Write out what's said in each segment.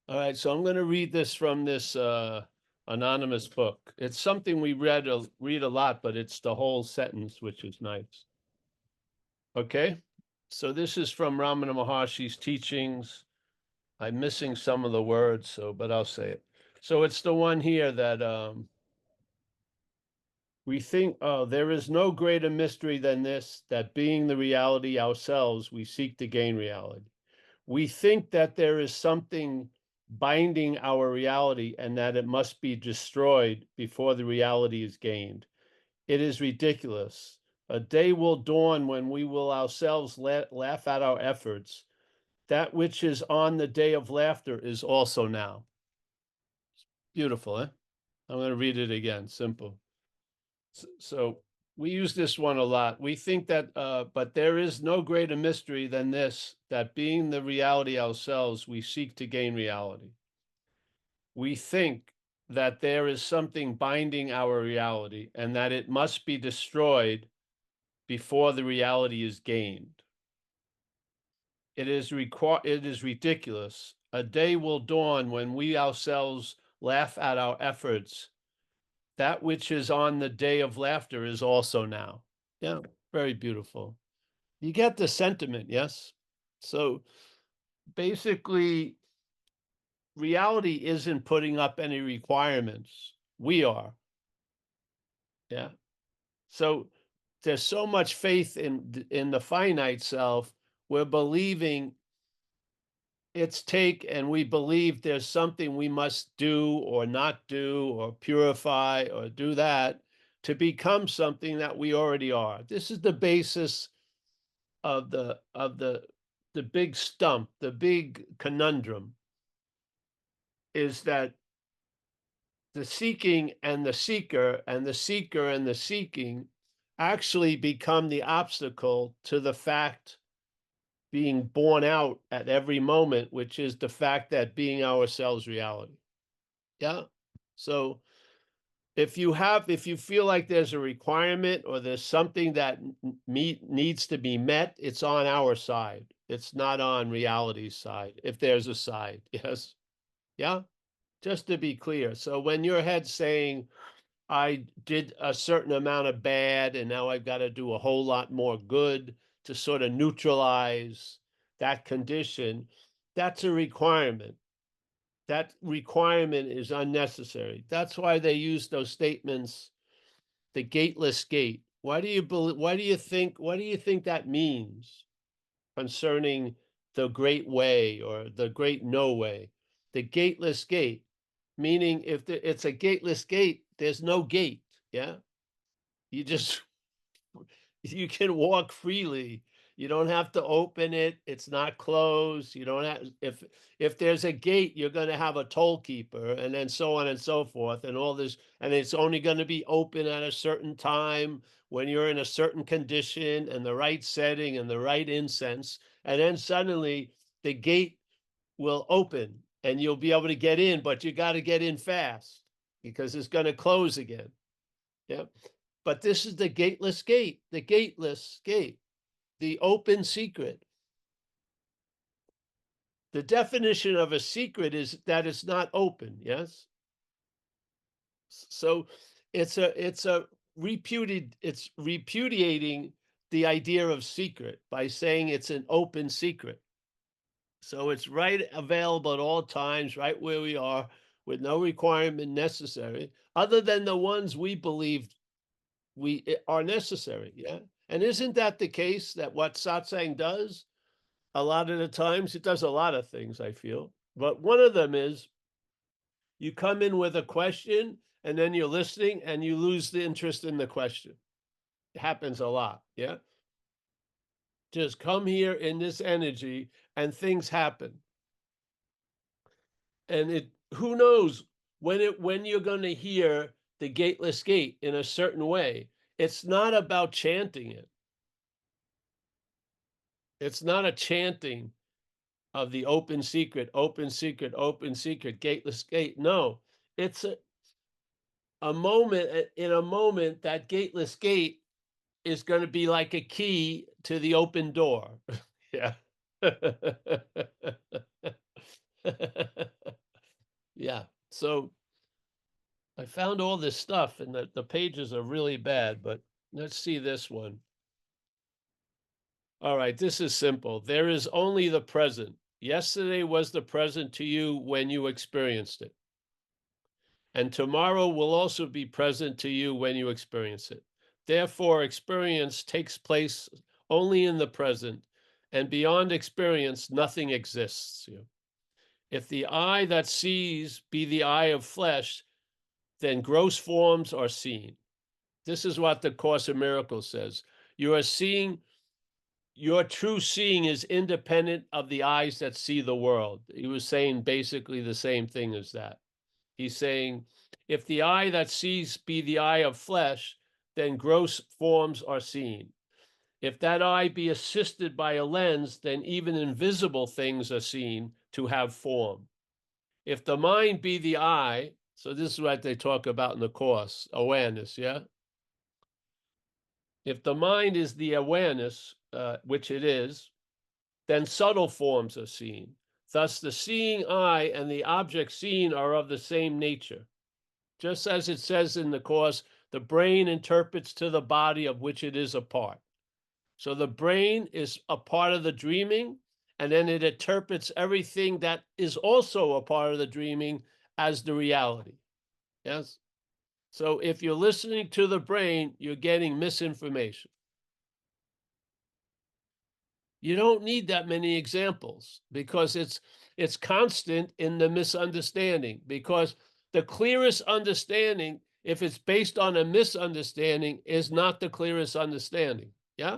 All right, so I'm going to read this from this anonymous book. It's something we read a lot, but it's the whole sentence, which is nice. Okay, so this is from Ramana Maharshi's teachings. I'm missing some of the words, but I'll say it. So it's the one here that we think, oh, there is no greater mystery than this, that being the reality ourselves, we seek to gain reality. We think that there is something binding our reality and that it must be destroyed before the reality is gained. It is ridiculous. A day will dawn when we will ourselves laugh at our efforts. That which is on the day of laughter is also now. Beautiful, eh? I'm going to read it again. Simple. So we use this one a lot. We think that, but there is no greater mystery than this, that being the reality ourselves, we seek to gain reality. We think that there is something binding our reality and that it must be destroyed before the reality is gained. It is ridiculous. A day will dawn when we ourselves laugh at our efforts. That which is on the day of laughter is also now. Yeah, very beautiful. You get the sentiment, yes? So basically, reality isn't putting up any requirements. We are. Yeah. So there's so much faith in the finite self. We're believing its take, and we believe there's something we must do or not do or purify or do that to become something that we already are. This is the basis of the big stump, the big conundrum, is that the seeking and the seeker and the seeker and the seeking actually become the obstacle to the fact being borne out at every moment, which is the fact that being ourselves reality. Yeah. So if you feel like there's a requirement or there's something that needs to be met, it's on our side. It's not on reality's side, if there's a side. Yes. Yeah. Just to be clear. So when your head's saying, I did a certain amount of bad and now I've got to do a whole lot more good to sort of neutralize that condition, that's a requirement. That requirement is unnecessary. That's why they use those statements, the gateless gate. What do you think that means concerning the great way or the great no way? The gateless gate, meaning if it's a gateless gate, there's no gate. Yeah. You just you can walk freely. You don't have to open it. It's not closed. You don't have if there's a gate, you're going to have a toll keeper, and then so on and so forth, and all this, and it's only going to be open at a certain time when you're in a certain condition and the right setting and the right incense, and then suddenly the gate will open and you'll be able to get in, but you got to get in fast because it's going to close again. Yeah. But this is the gateless gate, the open secret. The definition of a secret is that it's not open, yes? So it's repudiating the idea of secret by saying it's an open secret. So it's right available at all times, right where we are, with no requirement necessary, other than the ones we believe are necessary. Yeah. And isn't that the case that what satsang does? A lot of the times it does a lot of things, I feel. But one of them is you come in with a question and then you're listening and you lose the interest in the question. It happens a lot. Yeah. Just come here in this energy and things happen. And who knows when you're going to hear the gateless gate in a certain way. It's not about chanting it. It's not a chanting of the open secret, open secret, open secret, gateless gate. No, it's a moment. In a moment, that gateless gate is going to be like a key to the open door. Yeah. Yeah. So I found all this stuff, and the pages are really bad, but let's see this one. All right, this is simple. There is only the present. Yesterday was the present to you when you experienced it. And tomorrow will also be present to you when you experience it. Therefore, experience takes place only in the present, and beyond experience, nothing exists. If the eye that sees be the eye of flesh, then gross forms are seen. This is what the Course in Miracles says. You are seeing, your true seeing is independent of the eyes that see the world. He was saying basically the same thing as that. He's saying, if the eye that sees be the eye of flesh, then gross forms are seen. If that eye be assisted by a lens, then even invisible things are seen to have form. If the mind be the eye, so this is what they talk about in the Course, awareness, yeah? If the mind is the awareness, which it is, then subtle forms are seen. Thus, the seeing eye and the object seen are of the same nature. Just as it says in the Course, the brain interprets to the body of which it is a part. So the brain is a part of the dreaming, and then it interprets everything that is also a part of the dreaming as the reality. Yes? So if you're listening to the brain, you're getting misinformation. You don't need that many examples because it's constant in the misunderstanding, because the clearest understanding, if it's based on a misunderstanding, is not the clearest understanding. Yeah?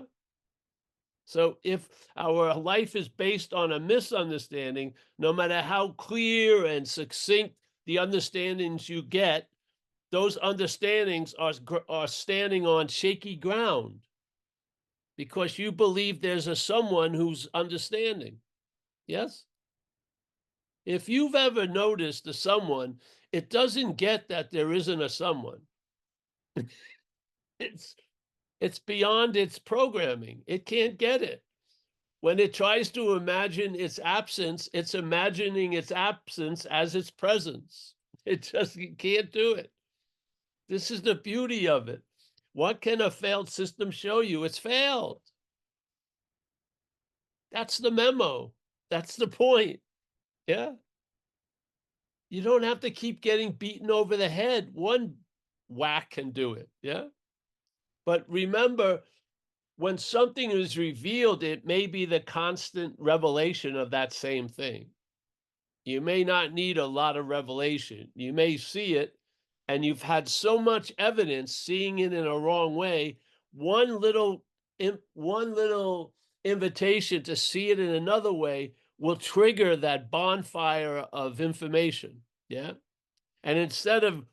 So if our life is based on a misunderstanding, no matter how clear and succinct the understandings you get, those understandings are standing on shaky ground because you believe there's a someone who's understanding. Yes? If you've ever noticed a someone, it doesn't get that there isn't a someone. It's it's beyond its programming. It can't get it. When it tries to imagine its absence, it's imagining its absence as its presence. It just can't do it. This is the beauty of it. What can a failed system show you? It's failed. That's the memo. That's the point. Yeah. You don't have to keep getting beaten over the head. One whack can do it. Yeah. But remember, when something is revealed, it may be the constant revelation of that same thing. You may not need a lot of revelation. You may see it, and you've had so much evidence seeing it in a wrong way. One little invitation to see it in another way will trigger that bonfire of information. Yeah. And instead of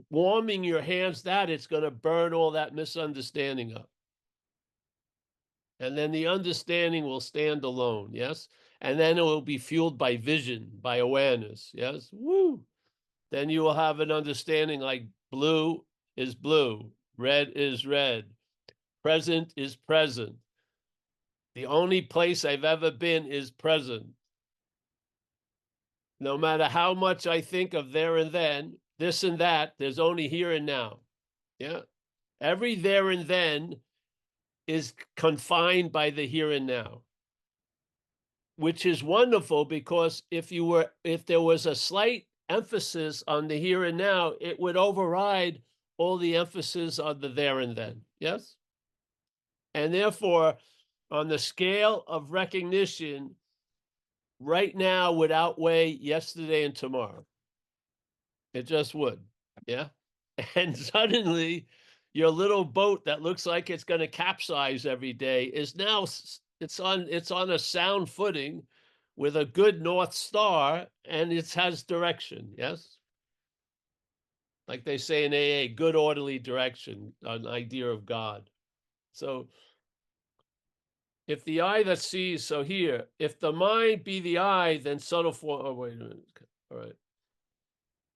warming your hands, it's going to burn all that misunderstanding up. And then the understanding will stand alone. Yes. And then it will be fueled by vision, by awareness. Yes. Woo. Then you will have an understanding like blue is blue, red is red, present is present. The only place I've ever been is present. No matter how much I think of there and then, this and that, there's only here and now. Yeah. Every there and then is confined by the here and now, which is wonderful because if there was a slight emphasis on the here and now, it would override all the emphasis on the there and then. Yes. And therefore, on the scale of recognition, right now would outweigh yesterday and tomorrow. It just would. Yeah. And suddenly your little boat that looks like it's going to capsize every day is now it's on a sound footing with a good north star, and it has direction. Yes. Like they say in AA, good orderly direction, an idea of God. So if the eye that sees, so here, if the mind be the eye, then subtle form. Oh, wait a minute. All right.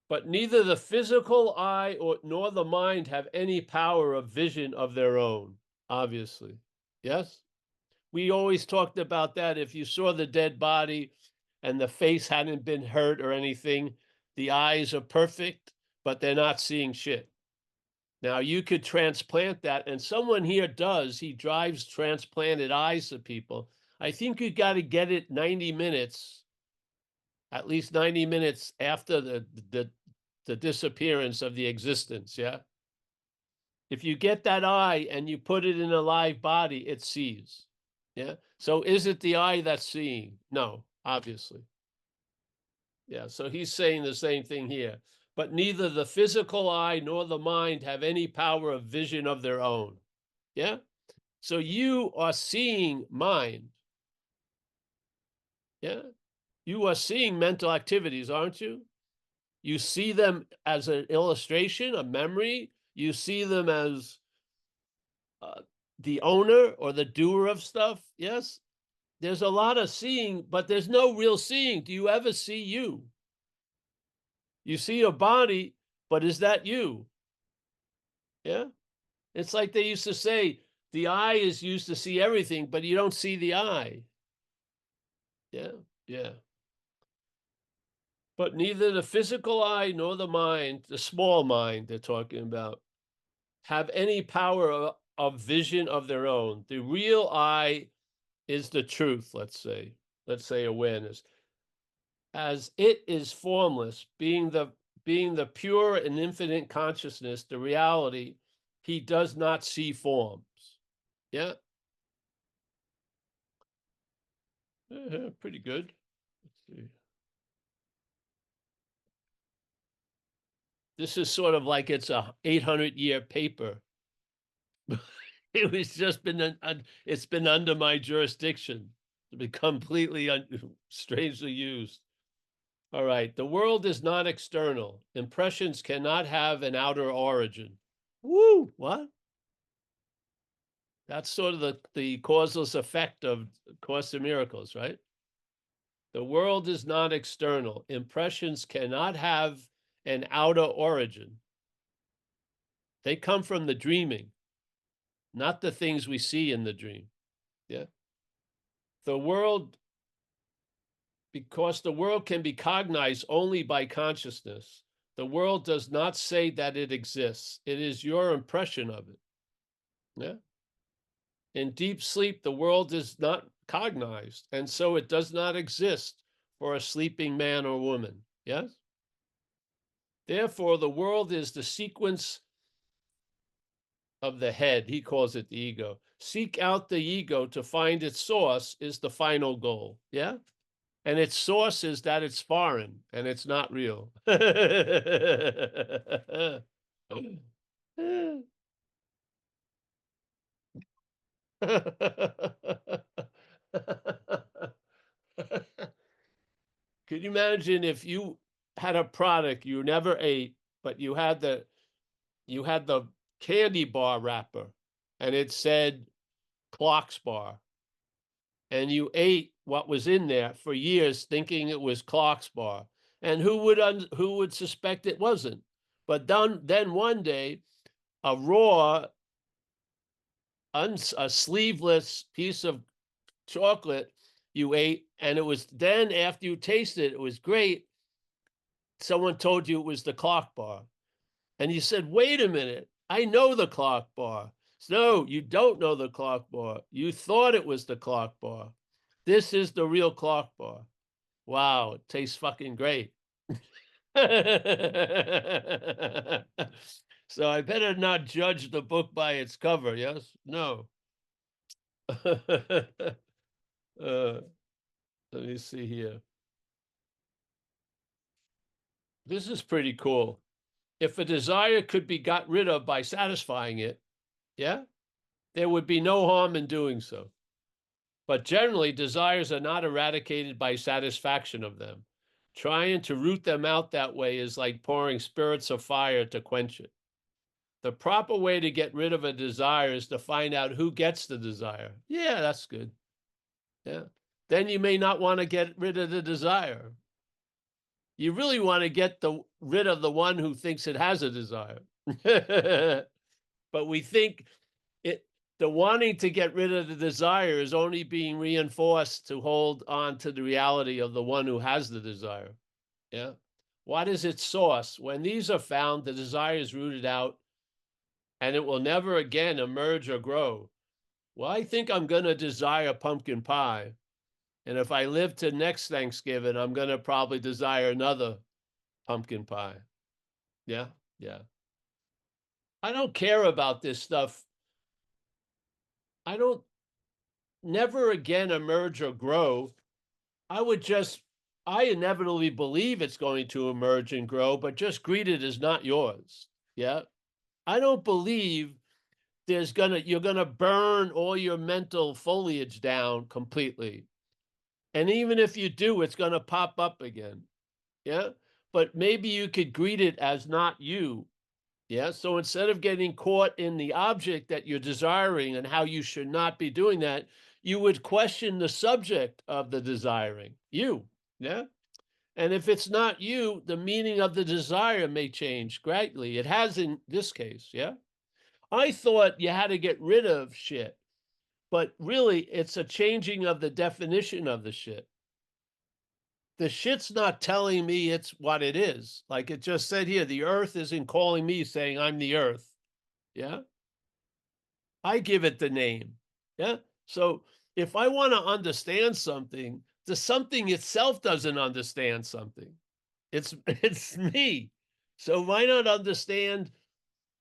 But neither the physical eye nor the mind have any power of vision of their own, obviously. Yes? We always talked about that. If you saw the dead body and the face hadn't been hurt or anything, the eyes are perfect, but they're not seeing shit. Now you could transplant that, and someone here does. He drives transplanted eyes to people. I think you got to get it 90 minutes, at least 90 minutes after the disappearance of the existence. Yeah. If you get that eye and you put it in a live body, it sees. Yeah. So is it the eye that's seeing? No, obviously. Yeah. So he's saying the same thing here. But neither the physical eye nor the mind have any power of vision of their own. Yeah. So you are seeing mind. Yeah. You are seeing mental activities, aren't you? You see them as an illustration, a memory. You see them as the owner or the doer of stuff. Yes. There's a lot of seeing, but there's no real seeing. Do you ever see you? You see your body, but is that you? Yeah. It's like they used to say, the eye is used to see everything, but you don't see the eye. Yeah. Yeah. But neither the physical eye nor the mind, the small mind they're talking about, have any power of vision of their own. The real eye is the truth, let's say awareness. As it is formless, being the pure and infinite consciousness, the reality, he does not see forms. Yeah. Pretty good. Let's see. This is sort of like it's a 800-year paper. It was just it's been under my jurisdiction. It's been completely strangely used. All right. The world is not external. Impressions cannot have an outer origin. Woo! What? That's sort of the causeless effect of Course in Miracles, right? The world is not external. Impressions cannot have an outer origin. They come from the dreaming, not the things we see in the dream. Yeah. The world, because the world can be cognized only by consciousness, the world does not say that it exists. It is your impression of it. Yeah. In deep sleep, the world is not cognized, and so it does not exist for a sleeping man or woman. Yes? Therefore, the world is the sequence of the head. He calls it the ego. Seek out the ego to find its source is the final goal. Yeah? And its source is that it's foreign and it's not real. Could you imagine if you had a product you never ate, but you had the candy bar wrapper and it said Clocks Bar, and you ate what was in there for years thinking it was Clocks Bar, and who would suspect it wasn't? But then one day, a raw, a sleeveless piece of chocolate you ate, and it was then after you tasted it was great. Someone told you it was the Clock Bar, and you said, "Wait a minute, I know the Clock Bar." No, you don't know the Clock Bar. You thought it was the Clock Bar. This is the real Clock Bar. Wow, it tastes fucking great. So I better not judge the book by its cover, yes? No. Let me see here. This is pretty cool. If a desire could be got rid of by satisfying it, yeah, there would be no harm in doing so. But generally, desires are not eradicated by satisfaction of them. Trying to root them out that way is like pouring spirits of fire to quench it. The proper way to get rid of a desire is to find out who gets the desire. Yeah, that's good. Yeah. Then you may not want to get rid of the desire. You really want to get rid of the one who thinks it has a desire. But we think the wanting to get rid of the desire is only being reinforced to hold on to the reality of the one who has the desire. Yeah. What is its source? When these are found, the desire is rooted out and it will never again emerge or grow. Well, I think I'm going to desire pumpkin pie. And if I live to next Thanksgiving, I'm going to probably desire another pumpkin pie. Yeah, yeah. I don't care about this stuff. I don't never again emerge or grow. I inevitably believe it's going to emerge and grow, but just greet it as not yours. Yeah. I don't believe you're gonna burn all your mental foliage down completely. And even if you do, it's gonna pop up again. Yeah. But maybe you could greet it as not you. Yeah. So instead of getting caught in the object that you're desiring and how you should not be doing that, you would question the subject of the desiring, you. Yeah. And if it's not you, the meaning of the desire may change greatly. It has in this case. Yeah. I thought you had to get rid of shit, but really it's a changing of the definition of the shit. The shit's not telling me it's what it is. Like it just said here, the earth isn't calling me saying I'm the earth. Yeah. I give it the name. Yeah. So if I want to understand something, the something itself doesn't understand something. It's me. So why not understand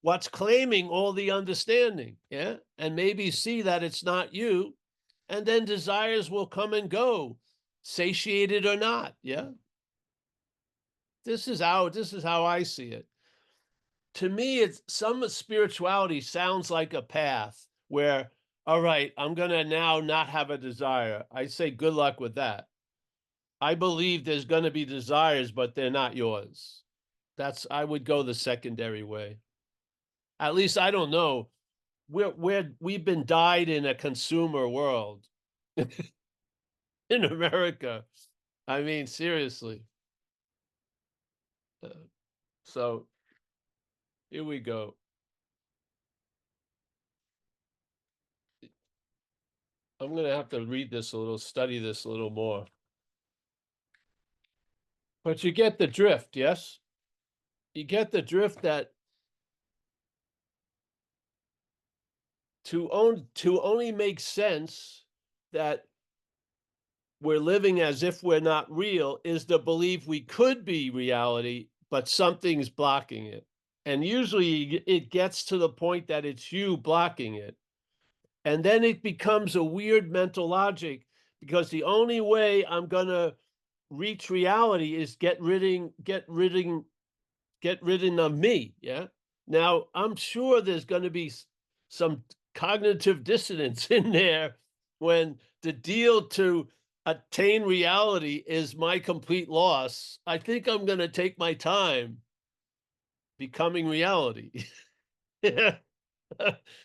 what's claiming all the understanding? Yeah. And maybe see that it's not you. And then desires will come and go, satiated or not. Yeah. This is how I see it. To me, it's some spirituality sounds like a path where, all right, I'm gonna now not have a desire. I say good luck with that. I believe there's gonna be desires, but they're not yours. I would go the secondary way. At least I don't know. We've been died in a consumer world in America. I mean, seriously. Uh, so here we go. I'm gonna have to read this a little, study this a little more. But you get the drift, yes? You get the drift that to only make sense that we're living as if we're not real is the belief we could be reality, but something's blocking it. And usually it gets to the point that it's you blocking it. And then it becomes a weird mental logic because the only way I'm gonna reach reality is get rid of me. Yeah. Now, I'm sure there's going to be some cognitive dissonance in there when the deal to attain reality is my complete loss. I think I'm going to take my time becoming reality.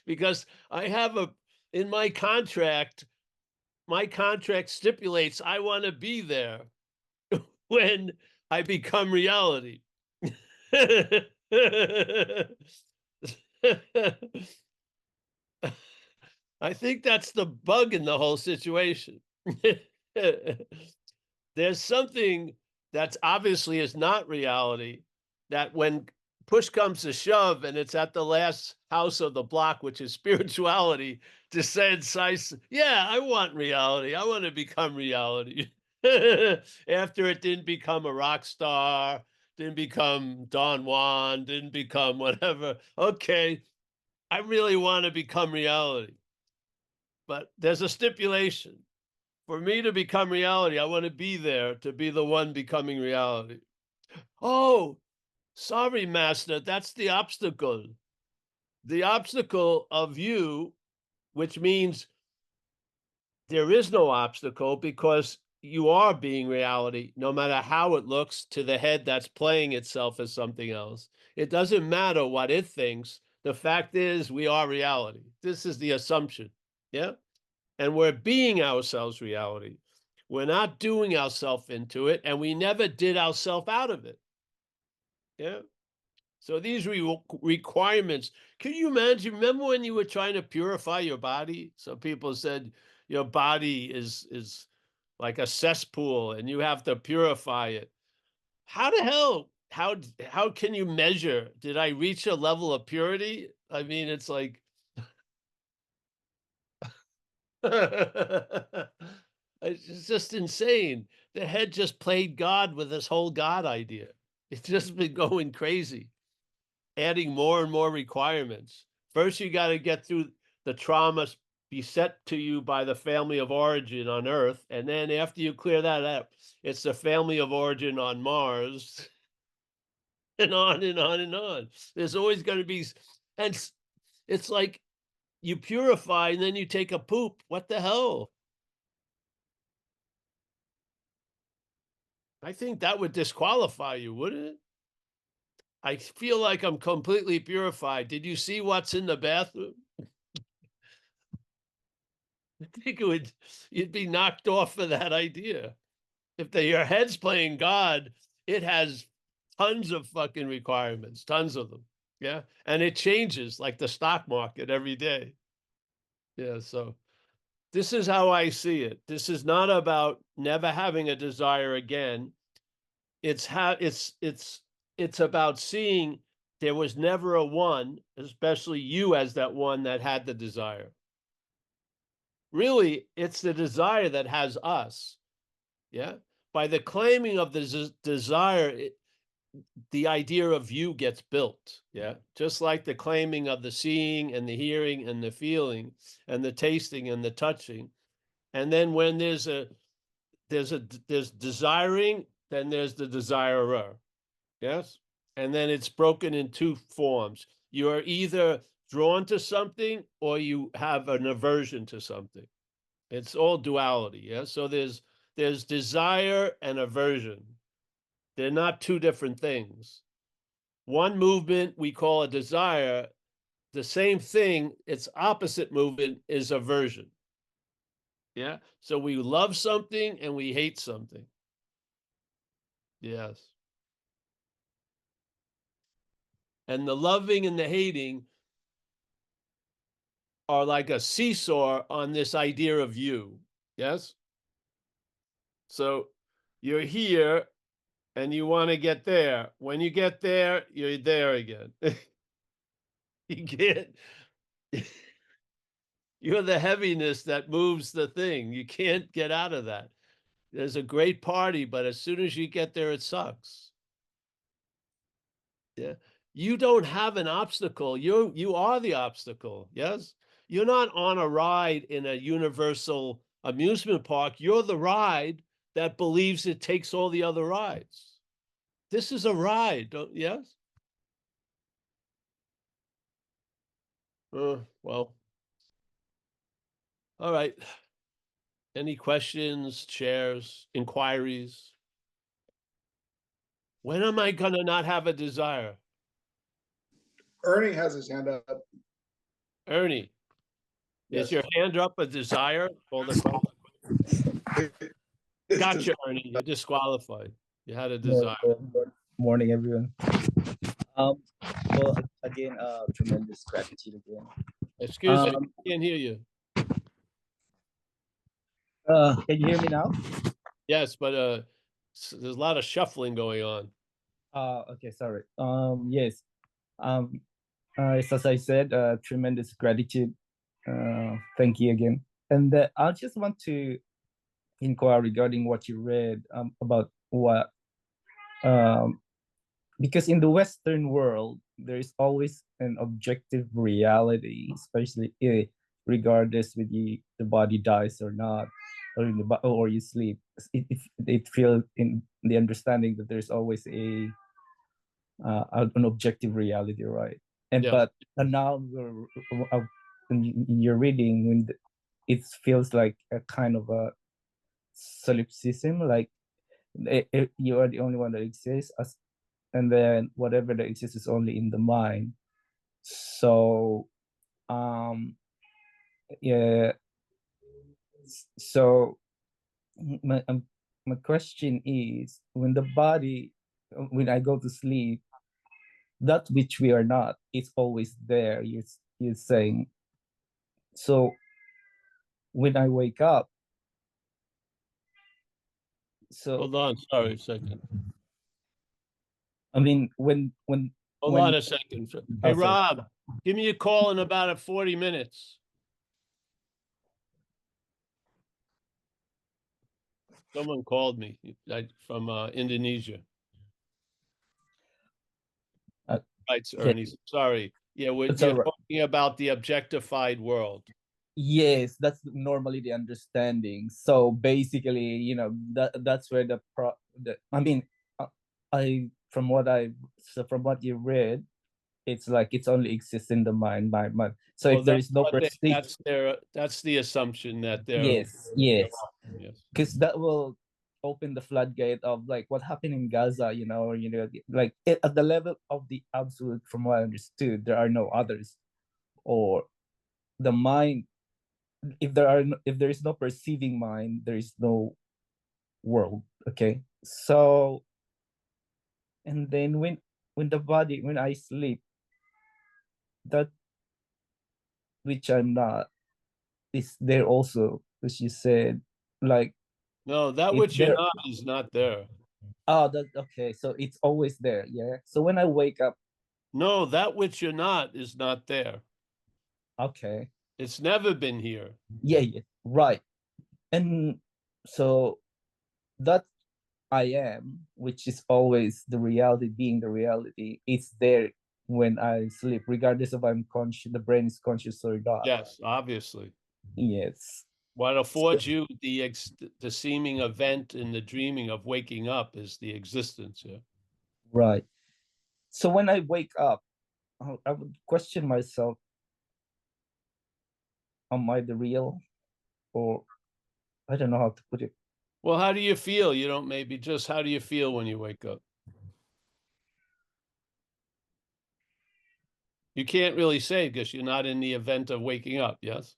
Because I have in my contract stipulates I want to be there when I become reality. I think that's the bug in the whole situation. There's something that's obviously is not reality that when push comes to shove and it's at the last house of the block, which is spirituality, decides, yeah, I want reality. I want to become reality. After it didn't become a rock star, didn't become Don Juan, didn't become whatever. Okay, I really want to become reality. But there's a stipulation. For me to become reality, I want to be there to be the one becoming reality. Oh, sorry, Master, that's the obstacle. The obstacle of you, which means there is no obstacle because you are being reality, no matter how it looks to the head that's playing itself as something else. It doesn't matter what it thinks. The fact is, we are reality. This is the assumption. Yeah. And we're being ourselves reality. We're not doing ourselves into it, and we never did ourselves out of it. Yeah. So these requirements, can you imagine? Remember when you were trying to purify your body? So people said your body is like a cesspool and you have to purify it. How the hell how can you measure? Did I reach a level of purity? I mean, it's like it's just insane. The head just played God with this whole God idea. It's just been going crazy, adding more and more requirements. First, you got to get through the trauma beset to you by the family of origin on Earth. And then after you clear that up, it's the family of origin on Mars, and on and on and on. There's always going to be, and it's like you purify and then you take a poop. What the hell? I think that would disqualify you, wouldn't it? I feel like I'm completely purified. Did you see what's in the bathroom? I think you'd be knocked off for that idea. If your head's playing God, it has tons of fucking requirements, tons of them. Yeah. And it changes like the stock market every day. Yeah. So this is how I see it. This is not about never having a desire again. It's about seeing there was never a one, especially you as that one that had the desire. Really, it's the desire that has us. Yeah. By the claiming of the desire, the idea of you gets built. Yeah. Just like the claiming of the seeing and the hearing and the feeling and the tasting and the touching. And then when there's desiring, then there's the desirer. Yes. And then it's broken in two forms. You are either drawn to something or you have an aversion to something. It's all duality. Yeah. So there's desire and aversion. They're not two different things. One movement we call a desire. The same thing, its opposite movement is aversion. Yeah. So we love something and we hate something. Yes. And the loving and the hating are like a seesaw on this idea of you. Yes. So you're here and you want to get there. When you get there, you're there again. You can't, you're the heaviness that moves the thing. You can't get out of that. There's a great party, but as soon as you get there, it sucks. Yeah. You don't have an obstacle. You are the obstacle. Yes. You're not on a ride in a universal amusement park. You're the ride that believes it takes all the other rides. This is a ride. Yes. Well, all right. Any questions, chairs, inquiries? When am I going to not have a desire? Ernie has his hand up. Ernie, Yes. is your hand up a desire? Gotcha, Ernie. You're disqualified. You had a desire. Morning, everyone. Well, again, tremendous gratitude again. Excuse me, I can't hear you. Can you hear me now? Yes, but there's a lot of shuffling going on. Okay, sorry. Yes. As I said, tremendous gratitude. Thank you again. And I just want to inquire regarding what you read about what because in the Western world, there is always an objective reality, especially regardless whether the body dies or not, or you sleep. It feels in the understanding that there's always an objective reality, right? And Yeah. but and now in your reading, when it feels like a kind of a solipsism, like you are the only one that exists, and then whatever that exists is only in the mind. So yeah, so my question is, when I go to sleep, that which we are not is always there, you're saying. So when I wake up, so Hold on, sorry a second. I mean, when Hold on a second. Hey, Oh, sorry. Rob, give me a call in about 40 minutes. Someone called me from Indonesia. Right, Okay. Ernie. Sorry. Yeah, It's you're all right. talking about the objectified world. Yes, that's normally the understanding. So basically, that's where I mean, I from what you read, it's like it's only exists in the mind. So Well, if there is no perspective, that's the assumption that they're yes, yes, yes. because that will open the floodgate of like what happened in Gaza, like at the level of the absolute, from what I understood, there are no others, or the mind. If there is no perceiving mind, there is no world. Okay, so and then when I sleep, that which I'm not is there also, as you said, like No, that it's which you're there. not is not there. Oh, that okay. So it's always there. Yeah. So when I wake up, No, that which you're not is not there. okay. It's never been here. Yeah, yeah. Right. And so that I am, which is always the reality being the reality, it's there when I sleep, regardless of I'm conscious, the brain is conscious or not. Yes, obviously. Yes. What affords you the seeming event in the dreaming of waking up is the existence. Yeah. Right. So when I wake up, I would question myself, am I the real? Or I don't know how to put it. Well, how do you feel? You don't maybe just how do you feel when you wake up? You can't really say because you're not in the event of waking up. Yes.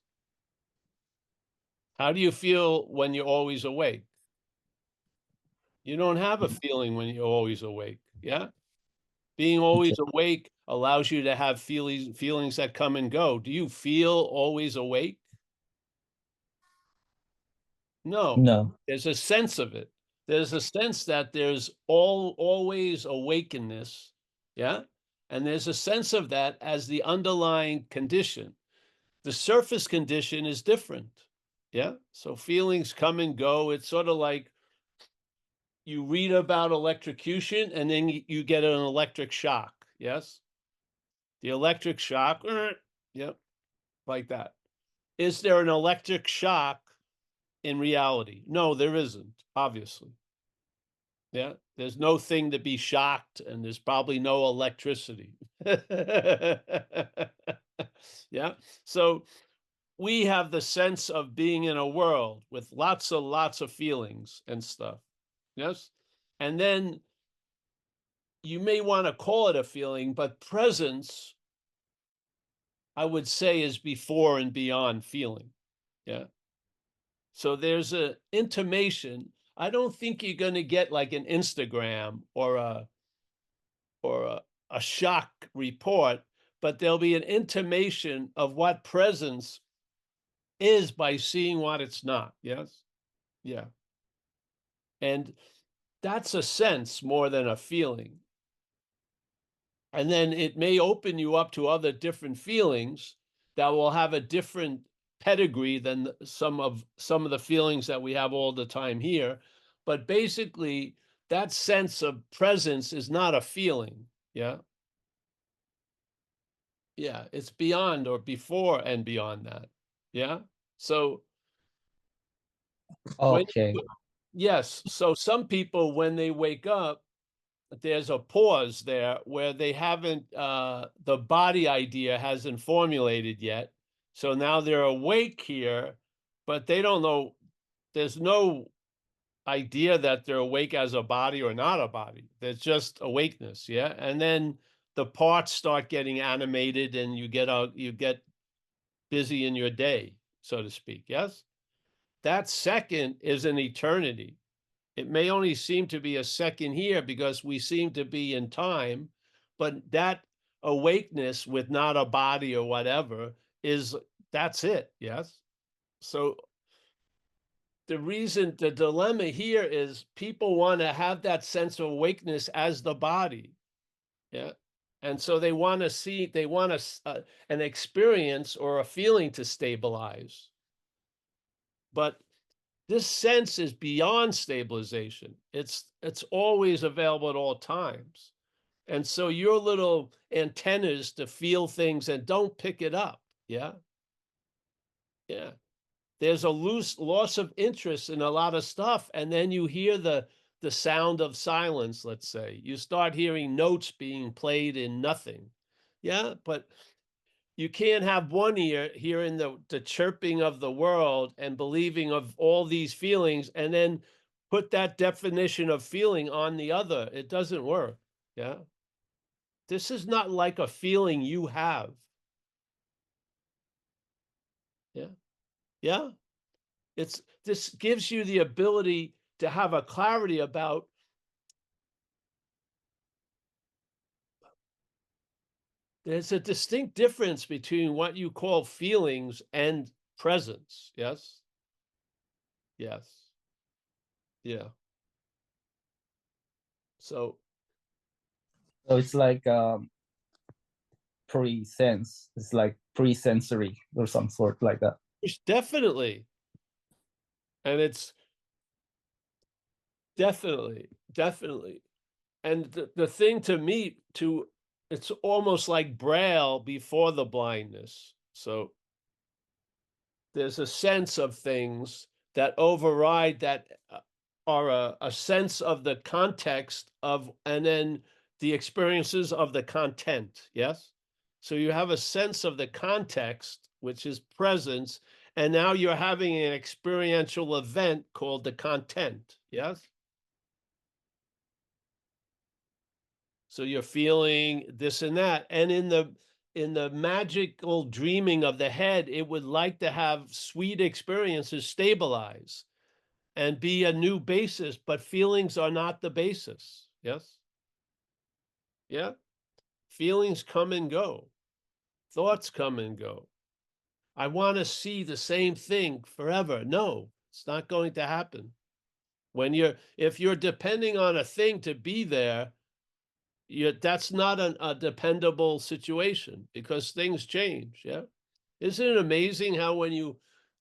How do you feel when you're always awake? You don't have a feeling when you're always awake. Yeah. Being always Okay. awake allows you to have feelings that come and go. Do you feel always awake? No. No. There's a sense of it. There's a sense that there's always awakenness. Yeah. And there's a sense of that as the underlying condition. The surface condition is different. Yeah. So feelings come and go. It's sort of like you read about electrocution and then you get an electric shock. Yes. The electric shock. Yep. Like that. Is there an electric shock in reality? No, there isn't, obviously. Yeah. There's no thing to be shocked, and there's probably no electricity. Yeah. So we have the sense of being in a world with lots of feelings and stuff. Yes. And then you may want to call it a feeling, but presence, I would say, is before and beyond feeling. Yeah. So there's a intimation. I don't think you're going to get like an Instagram or a shock report, but there'll be an intimation of what presence is by seeing what it's not. Yes. Yeah. And that's a sense more than a feeling. And then it may open you up to other different feelings that will have a different pedigree than some of the feelings that we have all the time here. But basically, that sense of presence is not a feeling. Yeah. Yeah. It's beyond or before and beyond that. Yeah. So when Okay. yes, so some people when they wake up, there's a pause there where they haven't the body idea hasn't formulated yet. So now they're awake here, but they don't know, there's no idea that they're awake as a body or not a body. There's just awakeness. Yeah. And then the parts start getting animated and you get busy in your day, so to speak. Yes. That second is an eternity. It may only seem to be a second here because we seem to be in time, but that awakeness with not a body or whatever that's it. Yes. So the dilemma here is people want to have that sense of awakeness as the body. Yeah. And so they want to see, they want an experience or a feeling to stabilize. But this sense is beyond stabilization. It's always available at all times. And so your little antennas to feel things and don't pick it up. Yeah. Yeah. There's a loss of interest in a lot of stuff. And then you hear the sound of silence, let's say. You start hearing notes being played in nothing. Yeah. But you can't have one ear hearing the chirping of the world and believing of all these feelings and then put that definition of feeling on the other. It doesn't work. Yeah. This is not like a feeling you have. Yeah. Yeah. This gives you the ability to have a clarity about there's a distinct difference between what you call feelings and presence. Yes. Yes. Yeah. So So it's like pre-sense. It's like pre-sensory or some sort like that. definitely. And it's definitely. And the thing to me, it's almost like Braille before the blindness. So there's a sense of things that override that are a sense of the context of, and then the experiences of the content. Yes. So you have a sense of the context, which is presence, and now you're having an experiential event called the content. Yes. So you're feeling this and that. And in the magical dreaming of the head, it would like to have sweet experiences stabilize and be a new basis, but feelings are not the basis. Yes. Yeah. Feelings come and go. Thoughts come and go. I want to see the same thing forever. No, it's not going to happen. If you're depending on a thing to be there, that's not a dependable situation because things change. Yeah. Isn't it amazing how when you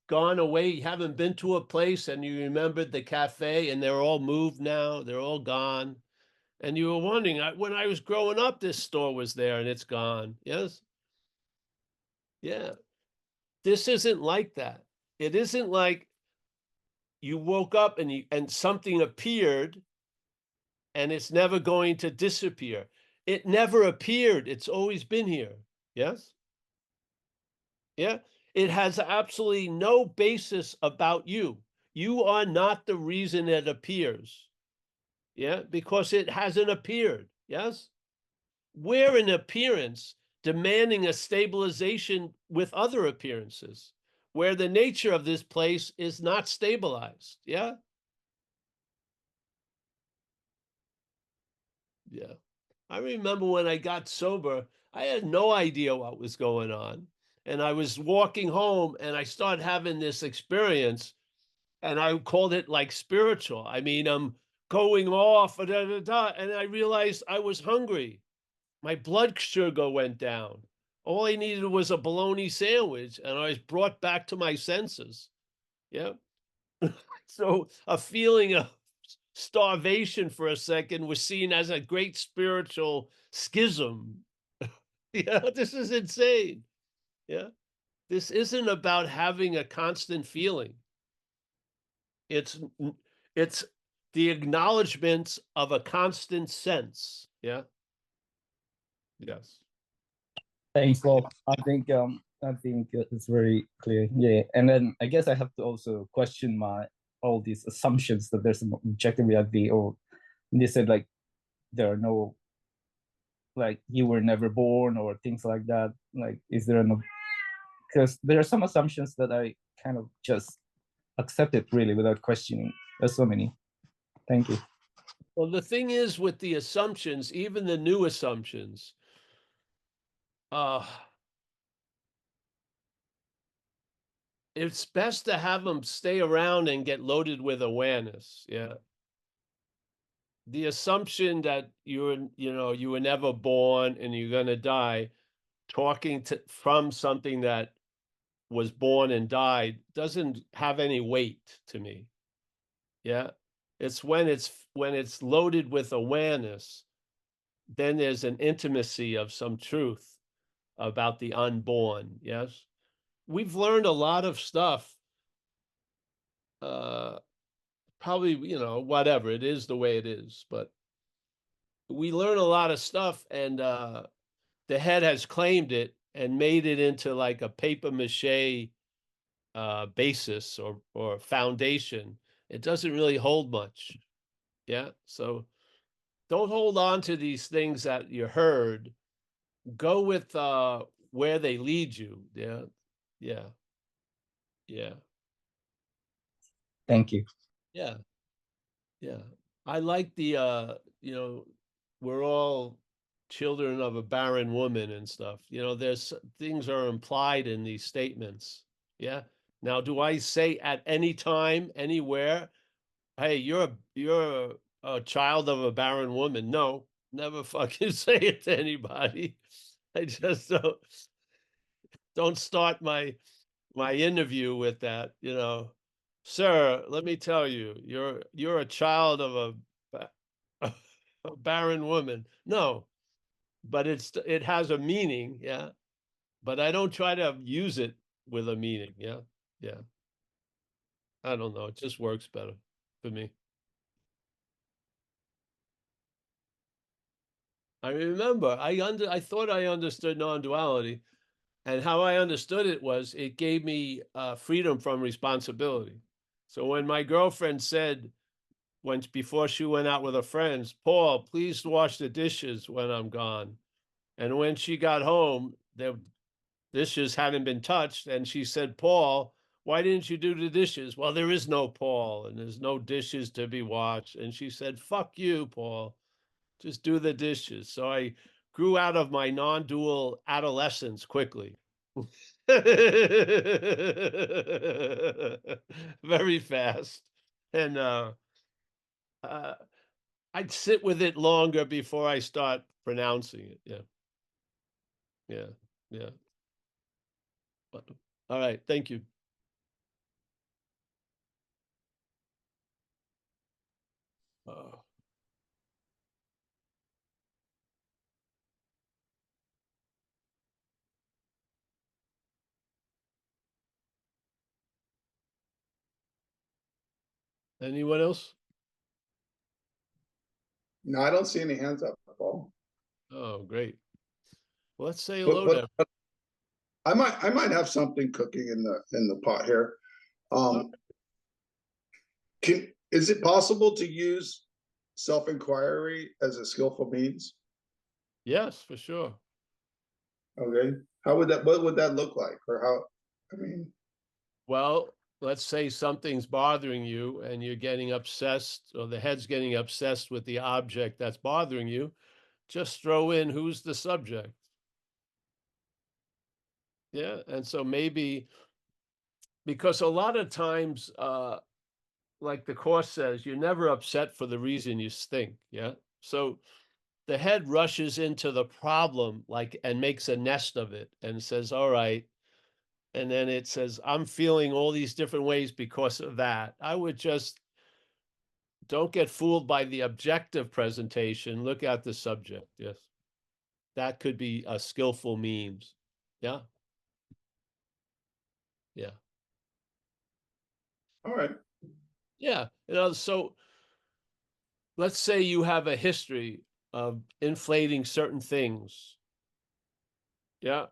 gone away, you haven't been to a place and you remembered the cafe and they're all moved now, they're all gone. And you were wondering, when I was growing up, this store was there and it's gone. Yes. Yeah. This isn't like that. It isn't like you woke up and something appeared and it's never going to disappear. It never appeared. It's always been here. Yes. Yeah. It has absolutely no basis about you. You are not the reason it appears. Yeah. Because it hasn't appeared. Yes. We're an appearance demanding a stabilization with other appearances where the nature of this place is not stabilized. Yeah. Yeah. I remember when I got sober, I had no idea what was going on. And I was walking home and I started having this experience and I called it like spiritual. I mean, I'm going off, and I realized I was hungry. My blood sugar went down. All I needed was a bologna sandwich and I was brought back to my senses. Yeah. So a feeling of starvation for a second was seen as a great spiritual schism. Yeah, this is insane. Yeah. This isn't about having a constant feeling. It's it's the acknowledgement of a constant sense. Yeah. Yes. Thanks, Bob. I think it's very clear. Yeah, and then I guess I have to also question my all these assumptions that there's an objective reality, or they said like there are no, like you were never born or things like that. Like, is there no? Because there are some assumptions that I kind of just accept it really without questioning. There's so many. Thank you. Well, the thing is with the assumptions, even the new assumptions, uh, it's best to have them stay around and get loaded with awareness. Yeah. the assumption that you were never born and you're going to die, talking from something that was born and died doesn't have any weight to me. Yeah. It's when it's loaded with awareness, then there's an intimacy of some truth about the unborn. Yes. We've learned a lot of stuff. Probably, whatever, it is the way it is, but we learn a lot of stuff, and the head has claimed it and made it into like a paper mache basis or foundation. It doesn't really hold much. Yeah. So don't hold on to these things that you heard. Go with where they lead you. Yeah. Yeah. Yeah. Thank you. Yeah. Yeah. I like the we're all children of a barren woman and stuff. There's things are implied in these statements. Yeah. Now, do I say at any time, anywhere, hey, you're a child of a barren woman? No, never fucking say it to anybody. I just don't start my interview with that, Sir, let me tell you, you're a child of a a barren woman. No, but it has a meaning, yeah. But I don't try to use it with a meaning, yeah. Yeah. I don't know. It just works better for me. I remember I thought I understood non-duality, and how I understood it was it gave me freedom from responsibility. So when my girlfriend said, once before she went out with her friends, Paul, please wash the dishes when I'm gone. And when she got home, the dishes hadn't been touched. And she said, Paul, why didn't you do the dishes? Well, there is no Paul and there's no dishes to be washed. And she said, fuck you, Paul. Just do the dishes. So I grew out of my non-dual adolescence quickly. Very fast. And uh, I'd sit with it longer before I start pronouncing it. Yeah. Yeah. Yeah. But, all right. Thank you. Uh, Anyone else? No, I don't see any hands up, Paul. Oh, great. Well, let's say But hello to. I might have something cooking in the pot here. Um, is it possible to use self-inquiry as a skillful means? Yes, for sure. Okay. What would that look like? Or how, I mean, Well, let's say something's bothering you and you're getting obsessed, or the head's getting obsessed with the object that's bothering you. Just throw in who's the subject. Yeah. And so maybe because a lot of times, like the Course says, you're never upset for the reason you think. Yeah. So the head rushes into the problem like and makes a nest of it and says, all right. And then it says, I'm feeling all these different ways because of that. I would just don't get fooled by the objective presentation. Look at the subject. Yes. That could be a skillful means. Yeah. Yeah. all right. Yeah. So let's say you have a history of inflating certain things. Yeah.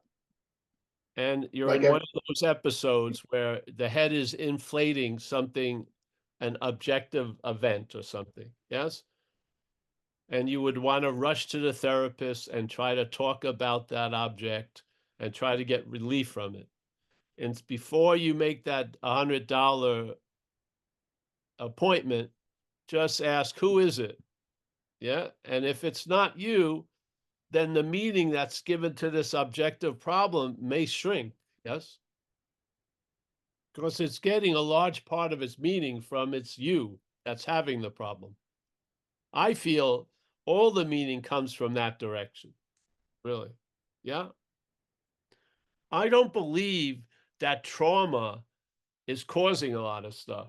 And you're Like in one of those episodes where the head is inflating something, an objective event or something. Yes. And you would want to rush to the therapist and try to talk about that object and try to get relief from it. And before you make that $100 appointment, just ask, who is it? Yeah. And if it's not you, then the meaning that's given to this objective problem may shrink. Yes. Because it's getting a large part of its meaning from its you that's having the problem. I feel all the meaning comes from that direction, really. Yeah. I don't believe that trauma is causing a lot of stuff.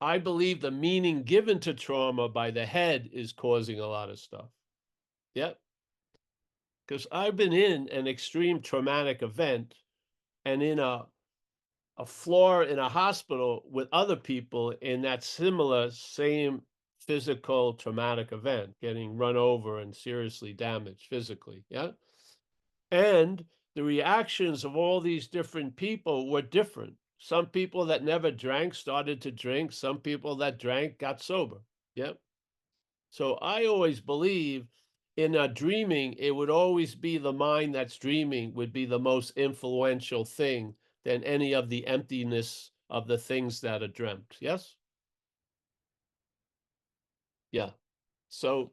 I believe the meaning given to trauma by the head is causing a lot of stuff. Yep. Because I've been in an extreme traumatic event and in a floor in a hospital with other people in that similar same physical traumatic event, getting run over and seriously damaged physically. Yeah. And the reactions of all these different people were different. Some people that never drank started to drink. Some people that drank got sober. Yep. So I always believe in a dreaming, it would always be the mind that's dreaming would be the most influential thing than any of the emptiness of the things that are dreamt. Yes? Yeah. So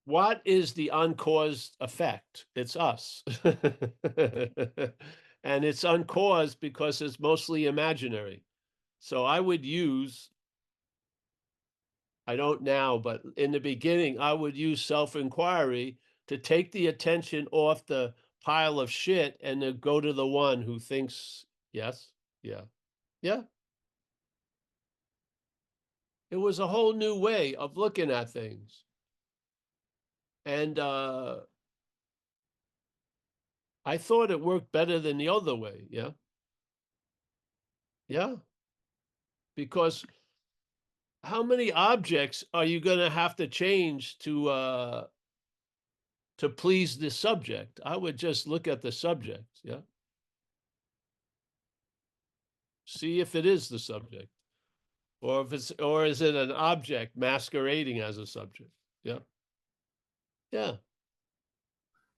what is the uncaused effect? It's us. And it's uncaused because it's mostly imaginary. So I would use, I don't now, but in the beginning, I would use self-inquiry to take the attention off the pile of shit and to go to the one who thinks, yes, yeah, yeah. It was a whole new way of looking at things. And I thought it worked better than the other way. Yeah. Yeah. Because how many objects are you going to have to change to please the subject? I would just look at the subject. Yeah. See if it is the subject, or if it's, or is it an object masquerading as a subject? Yeah. Yeah.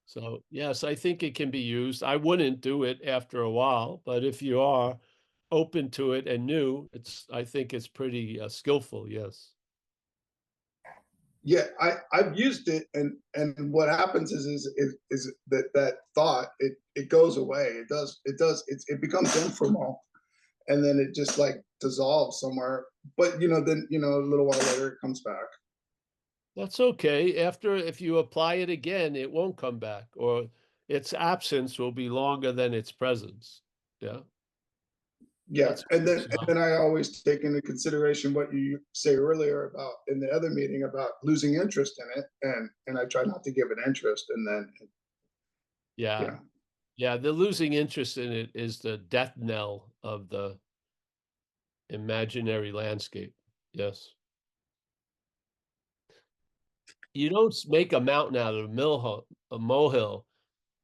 So yes, I think it can be used. I wouldn't do it after a while, but if you are open to it and new, I think it's pretty skillful. Yes. Yeah, I've used it, and what happens is that thought, it goes away. It becomes informal, and then it just like dissolves somewhere. But then a little while later it comes back. That's okay. After, if you apply it again, it won't come back, or its absence will be longer than its presence. Yeah. Yeah, That's and good then I always take into consideration what you say earlier about in the other meeting about losing interest in it, and I try not to give it interest, and then Yeah. yeah. Yeah. The losing interest in it is the death knell of the imaginary landscape. Yes. You don't make a mountain out of a molehill.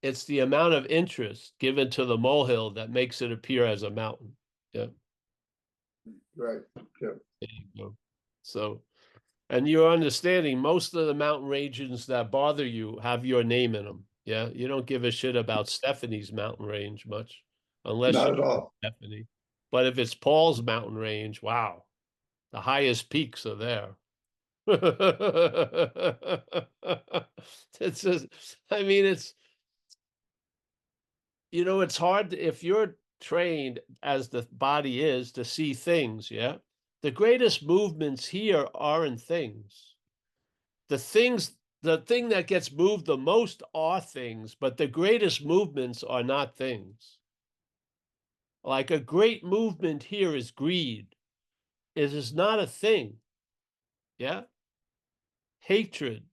It's the amount of interest given to the molehill that makes it appear as a mountain. Yeah. Right. Yeah. There you go. So, and you're understanding most of the mountain ranges that bother you have your name in them. Yeah. You don't give a shit about Stephanie's mountain range much, unless Not you at all. Stephanie. But if it's Paul's mountain range, wow, the highest peaks are there. It's just, I mean, it's hard if you're trained as the body is to see things. Yeah. The greatest movements here aren't things. The thing that gets moved the most are things, but the greatest movements are not things. Like a great movement here is greed. It is not a thing. Yeah. Hatred,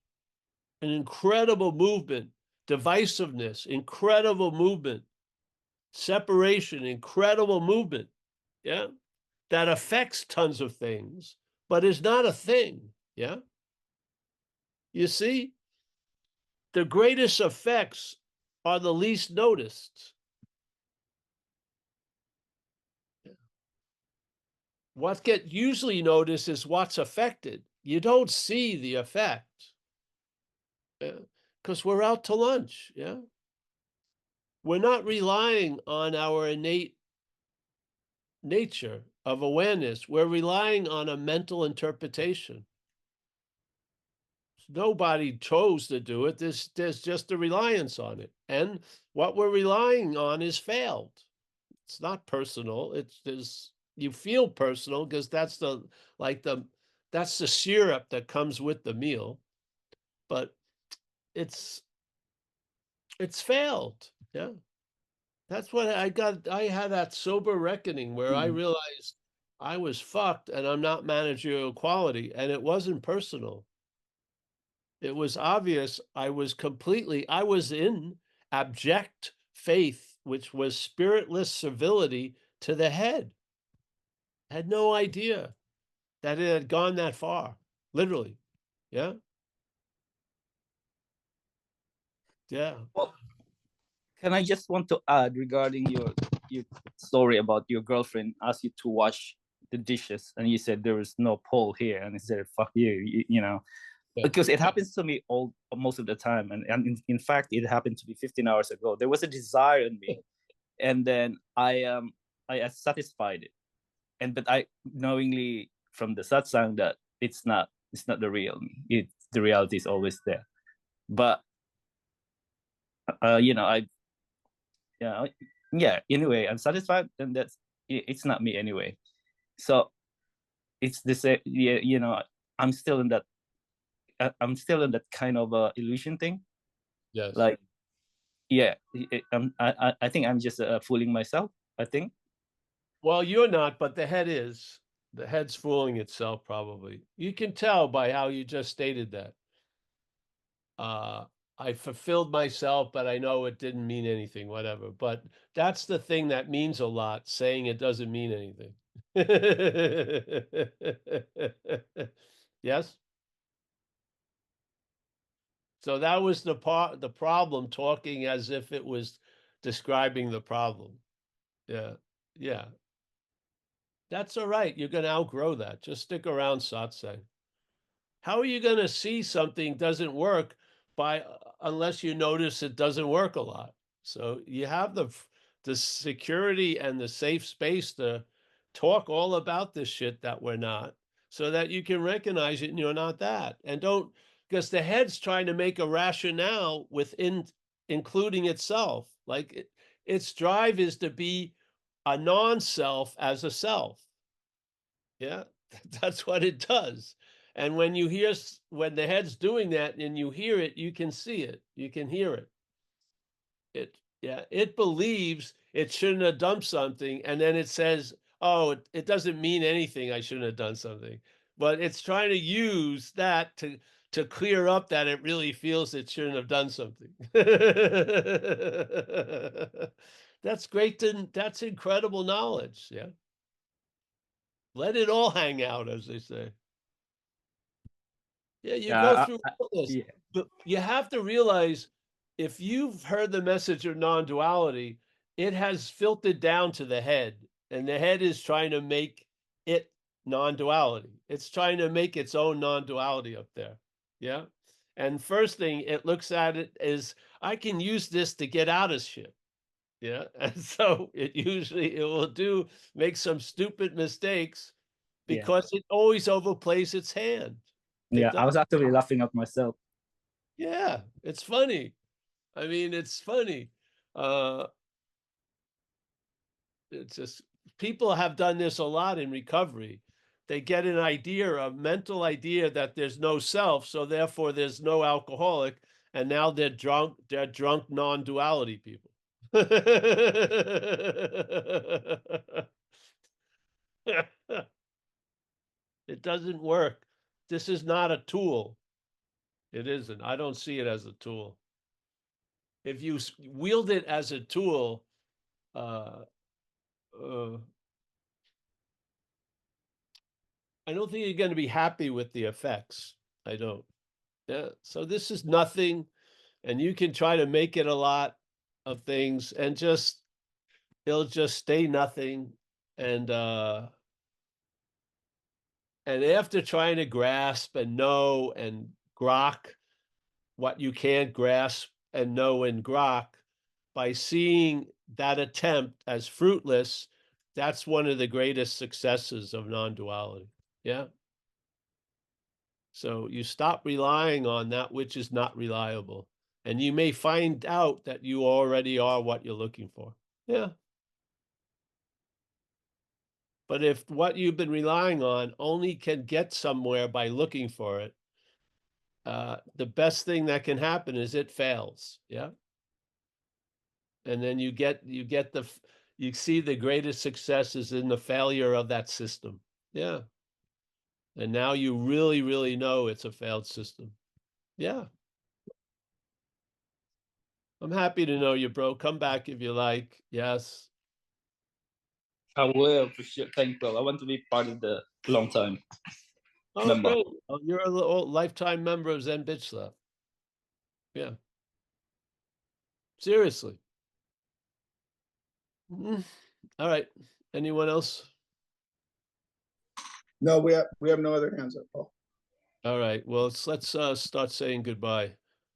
an incredible movement. Divisiveness, incredible movement. Separation, incredible movement. Yeah. That affects tons of things, but is not a thing. Yeah. You see, the greatest effects are the least noticed. What gets usually noticed is what's affected. You don't see the effect because we're out to lunch. Yeah. We're not relying on our innate nature of awareness. We're relying on a mental interpretation. Nobody chose to do it. There's just a reliance on it. And what we're relying on is failed. It's not personal. You feel personal because that's that's the syrup that comes with the meal, but it's failed. Yeah. That's what I got. I had that sober reckoning where I realized I was fucked and I'm not managerial quality. And it wasn't personal. It was obvious I was in abject faith, which was spiritless servility to the head. Had no idea that it had gone that far, literally. Yeah. Yeah. Well, can I just want to add regarding your story about your girlfriend asked you to wash the dishes and you said there is no pole here and he said fuck you know, Yeah. because it happens to me most of the time, and in fact it happened to me 15 hours ago. There was a desire in me, and then I satisfied it, and but I knowingly from the satsang that it's not the real me. The reality is always there, but you know, yeah, anyway I'm satisfied, and it's not me anyway. So it's the same. Yeah, you know, i'm still in that I'm still in that kind of illusion thing. Yes. Like, yeah, I think I'm just fooling myself, I think. Well, you're not, but the head is. The head's fooling itself, probably. You can tell by how you just stated that. I fulfilled myself, but I know it didn't mean anything, whatever. But that's the thing that means a lot, saying it doesn't mean anything. Yes? So that was the problem, talking as if it was describing the problem. Yeah. Yeah. That's all right. You're going to outgrow that. Just stick around, satsang. How are you going to see something doesn't work unless you notice it doesn't work a lot? So you have the security and the safe space to talk all about this shit that we're not, so that you can recognize it and you're not that. And don't, because the head's trying to make a rationale within including itself. Like its drive is to be a non-self as a self. Yeah, that's what it does. And when when the head's doing that and you hear it, you can see it, you can hear it. Yeah, it believes it shouldn't have done something, and then it says, "Oh, it doesn't mean anything. I shouldn't have done something." But it's trying to use that to clear up that it really feels it shouldn't have done something. That's great. That's incredible knowledge. Yeah. Let it all hang out, as they say. Yeah, you go Yeah, through all this, yeah, but you have to realize if you've heard the message of non-duality, it has filtered down to the head, and the head is trying to make it non-duality. It's trying to make its own non-duality up there. Yeah. And first thing it looks at it is, I can use this to get out of shit. Yeah. And so it will make some stupid mistakes yeah, because it always overplays its hand. It yeah. does. I was actually laughing at myself. Yeah, it's funny. I mean, it's funny. Uh, it's just people have done this a lot in recovery. They get an idea, a mental idea that there's no self, so therefore there's no alcoholic, and now they're drunk non-duality people. It doesn't work. This is not a tool. It isn't. I don't see it as a tool. If you wield it as a tool, uh, uh, I don't think you're going to be happy with the effects. I don't. Yeah. So this is nothing, and you can try to make it a lot of things, and it'll just stay nothing. And after trying to grasp and know and grok what you can't grasp and know and grok, by seeing that attempt as fruitless, that's one of the greatest successes of non-duality. Yeah. So you stop relying on that which is not reliable, and you may find out that you already are what you're looking for. Yeah. But if what you've been relying on only can get somewhere by looking for it, the best thing that can happen is it fails. Yeah. And then you see the greatest success is in the failure of that system. Yeah. And now you really, really know it's a failed system. Yeah. I'm happy to know you, bro. Come back if you like. Yes. I will for sure. Thank you, bro. I want to be part of the long time. Oh, Member. great. Oh, you're a lifetime member of Zen Bitch Slap. Yeah. Seriously. All right. Anyone else? No, we have no other hands up, Paul. All right. Well, let's start saying goodbye.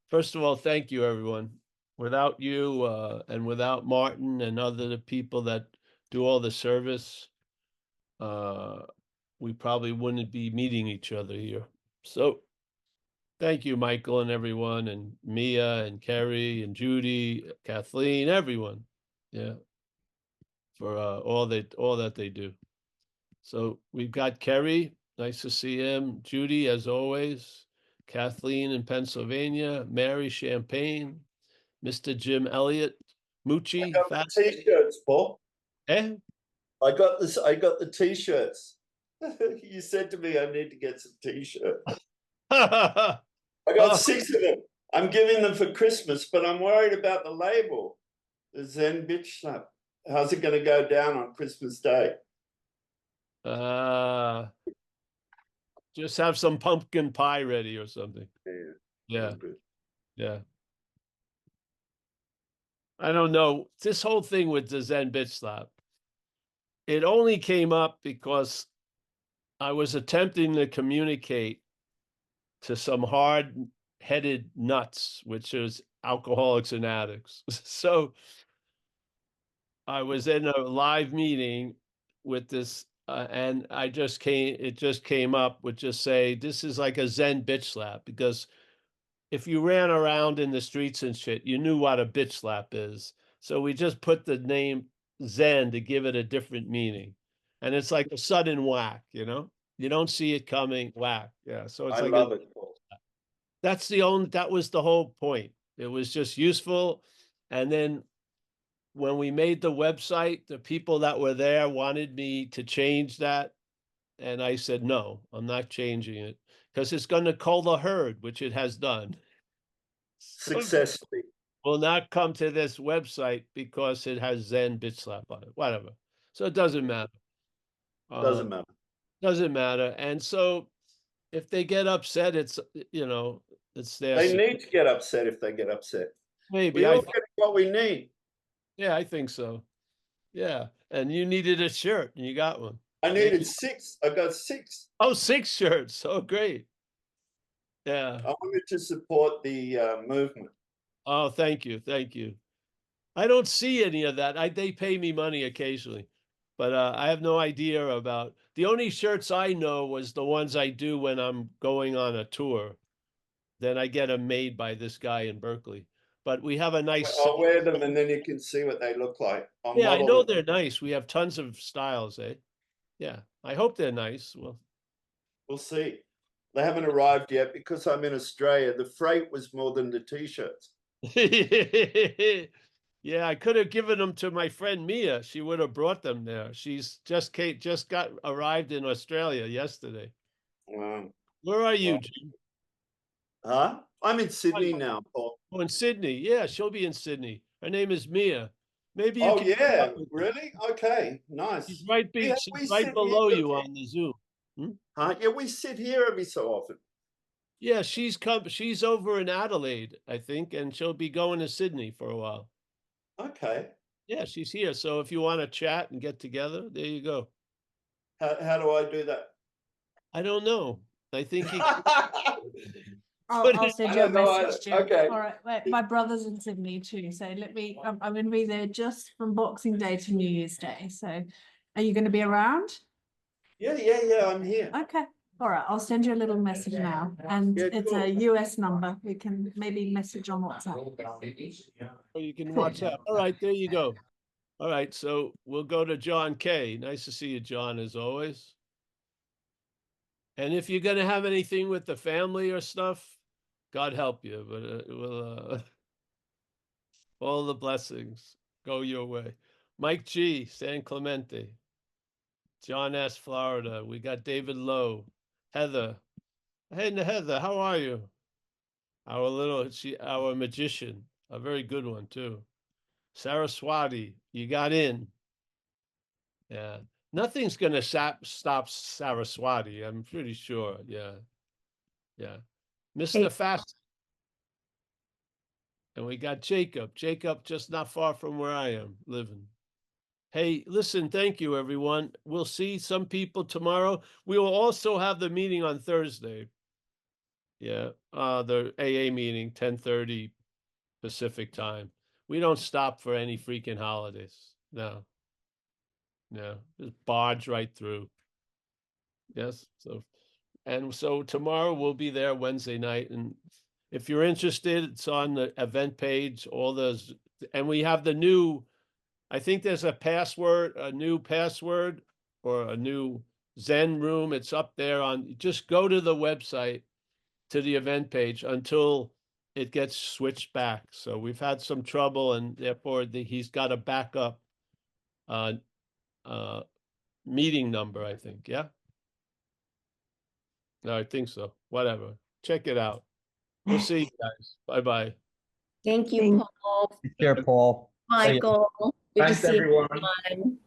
First of all, thank you, everyone. Without you and without Martin and other people that do all the service, we probably wouldn't be meeting each other here. So thank you, Michael and everyone, and Mia and Kerry and Judy, Kathleen, everyone. Yeah. For all that they do. So we've got Kerry. Nice to see him. Judy, as always. Kathleen in Pennsylvania. Mary Champagne. Mr. Jim Elliott. Moochie. I got the t-shirts, Paul. Eh? I got this. I got the t-shirts. You said to me, I need to get some t-shirts. I got 6 of them. I'm giving them for Christmas, but I'm worried about the label. The Zen Bitch Slap. How's it going to go down on Christmas Day? Just have some pumpkin pie ready or something. Yeah. Yeah. I don't know. This whole thing with the Zen Bitch Slap, it only came up because I was attempting to communicate to some hard-headed nuts, which is alcoholics and addicts. So I was in a live meeting with this, and it just came up with just say, this is like a Zen bitch slap, because if you ran around in the streets and shit, you knew what a bitch slap is. So we just put the name Zen to give it a different meaning. And it's like a sudden whack, you know? You don't see it coming, whack. Yeah. So it's I like love it, Paul. that was the whole point. It was just useful. And then when we made the website, the people that were there wanted me to change that. And I said, no, I'm not changing it because it's going to cull the herd, which it has done. Successfully. Will not come to this website because it has Zen Bitch Slap on it, whatever. So it doesn't matter. Doesn't matter. Doesn't matter. And so if they get upset, it's, it's their. They need to get upset if they get upset. Maybe We all get what we need. Yeah, I think so. Yeah. And you needed a shirt and you got one. I needed 6. I got 6. Oh, 6 shirts. Oh, great. Yeah. I wanted to support the movement. Oh, thank you. Thank you. I don't see any of that. They pay me money occasionally, but I have no idea about the only shirts I know was the ones I do when I'm going on a tour. Then I get them made by this guy in Berkeley. But we have a nice. I'll wear them and then you can see what they look like. Yeah, I know they're nice. We have tons of styles, eh? Yeah, I hope they're nice. Well, we'll see. They haven't arrived yet because I'm in Australia. The freight was more than the t-shirts. Yeah, I could have given them to my friend Mia. She would have brought them there. She's just arrived in Australia yesterday. Wow. Where are you, Jim? Huh? I'm in Sydney now, Paul. Oh, in Sydney. Yeah, she'll be in Sydney. Her name is Mia. Maybe you Oh, can. yeah. Really? Okay. Nice. She's right below you on the Zoom. Huh? Yeah, we sit here every so often. Yeah, she's over in Adelaide, I think, and she'll be going to Sydney for a while. Okay. Yeah, she's here. So if you want to chat and get together, there you go. How do I do that? I don't know. I think you I'll send you a message, Jim. Okay. All right. Wait, my brother's in Sydney too. So let me, I'm going to be there just from Boxing Day to New Year's Day. So are you going to be around? Yeah. I'm here. Okay. All right. I'll send you a little message now. And it's a US number. We can maybe message on WhatsApp. Or you can WhatsApp. All right, there you go. All right, so we'll go to John K. Nice to see you, John, as always. And if you're gonna have anything with the family or stuff, God help you, but all the blessings go your way. Mike G, San Clemente. John S, Florida. We got David Lowe. Heather. Hey, Heather, how are you? Our magician, a very good one too. Saraswati, you got in. Yeah. Nothing's gonna stop Saraswati, I'm pretty sure. Yeah. Yeah. Mr. Fast. And we got Jacob. Jacob just not far from where I am living. Hey, listen, thank you, everyone. We'll see some people tomorrow. We will also have the meeting on Thursday. Yeah, the AA meeting, 10:30 Pacific time. We don't stop for any freaking holidays. No. No, just barge right through. Yes, so tomorrow we'll be there Wednesday night, and if you're interested, it's on the event page, all those, and we have the new, I think there's a new password or a new Zen room. It's up there just go to the website, to the event page until it gets switched back. So we've had some trouble, and therefore he's got a backup meeting number, I think. Yeah. No, I think so. Whatever. Check it out. We'll see you guys. Bye-bye. Thank you, Paul. Take care, Paul. Michael. Good to Thanks, see everyone. everyone.